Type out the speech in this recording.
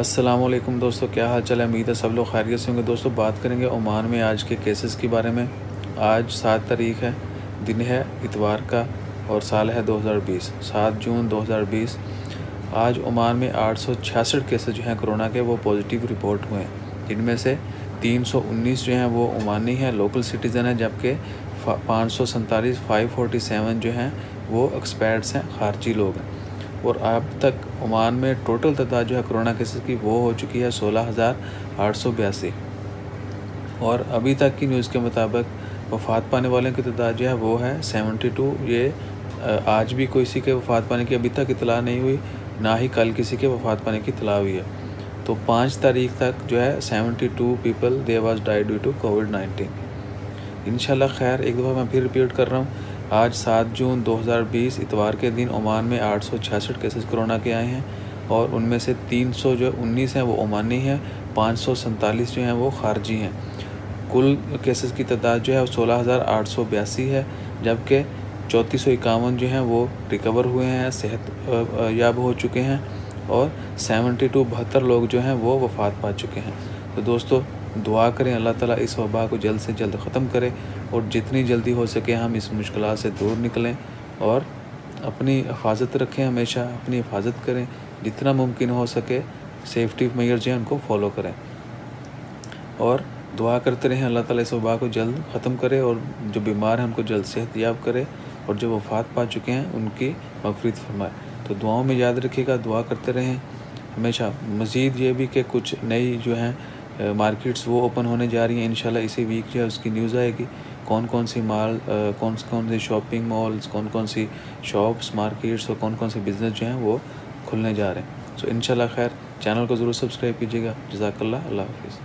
अस्सलामुअलैकुम दोस्तों, क्या हाल चाल है। उम्मीद है सब लोग खैरियत से होंगे। दोस्तों बात करेंगे ओमान में आज के केसेस के बारे में। आज 7 तारीख है, दिन है इतवार का और साल है 2020, 7 जून 2020। आज ओमान में 866 केसेस जो हैं कोरोना के वो पॉजिटिव रिपोर्ट हुए हैं, जिनमें से 319 जो हैं वो ओमानी हैं, लोकल सिटीज़न हैं, जबकि 547 जो हैं वो एक्सपर्ट्स हैं, खारजी लोग हैं। और अब तक ओमान में टोटल तादाद जो है कोरोना केसेस की वो हो चुकी है 16,882। और अभी तक की न्यूज़ के मुताबिक वफ़ात पाने वालों की तादाद जो है वो है 72। ये आज भी किसी के वफ़ात पाने की अभी तक इतला नहीं हुई, ना ही कल किसी के वफ़ात पाने की इतला हुई है। तो 5 तारीख तक जो है 72 people they was died due to कोविड-19। इंशाल्लाह खैर, एक दफ़ा मैं फिर रिपीट कर रहा हूँ, आज 7 जून 2020 इतवार के दिन ओमान में 866 केसेस कोरोना के आए हैं और उनमें से 319 हैं वो ओमानी हैं, 547 जो हैं वो खारजी हैं। कुल केसेस की तादाद जो है वो 16,882 है, जबकि 3451 जो हैं वो रिकवर हुए हैं, सेहत याब हो चुके हैं और 72 लोग जो हैं वो वफ़ात पा चुके हैं। तो दोस्तों दुआ करें अल्लाह ताला इस वबा को जल्द से जल्द ख़त्म करे और जितनी जल्दी हो सके हम इस मुश्किलात से दूर निकलें और अपनी हिफाजत रखें, हमेशा अपनी हिफाजत करें, जितना मुमकिन हो सके सेफ्टी मेजर जो हैं उनको फॉलो करें और दुआ करते रहें अल्लाह ताला इस वबा को जल्द ख़त्म करे और जो बीमार हैं उनको जल्द सेहत याब करे और जो वफ़ात पा चुके हैं उनकी मग़फ़िरत फरमाए। तो दुआओं में याद रखिएगा, दुआ करते रहें हमेशा। मज़ीद ये भी कि कुछ नई जो हैं मार्केट्स वो ओपन होने जा रही हैं इंशाल्लाह। इसी वीक जो है उसकी न्यूज़ आएगी, कौन कौन सी कौन से शॉपिंग मॉल्स, कौन कौन सी शॉप्स, मार्केट्स और कौन कौन से बिज़नेस जो हैं वो खुलने जा रहे हैं। सो इंशाल्लाह खैर, चैनल को ज़रूर सब्सक्राइब कीजिएगा। जज़ाकल्लाह, अल्लाह हाफ़िज़।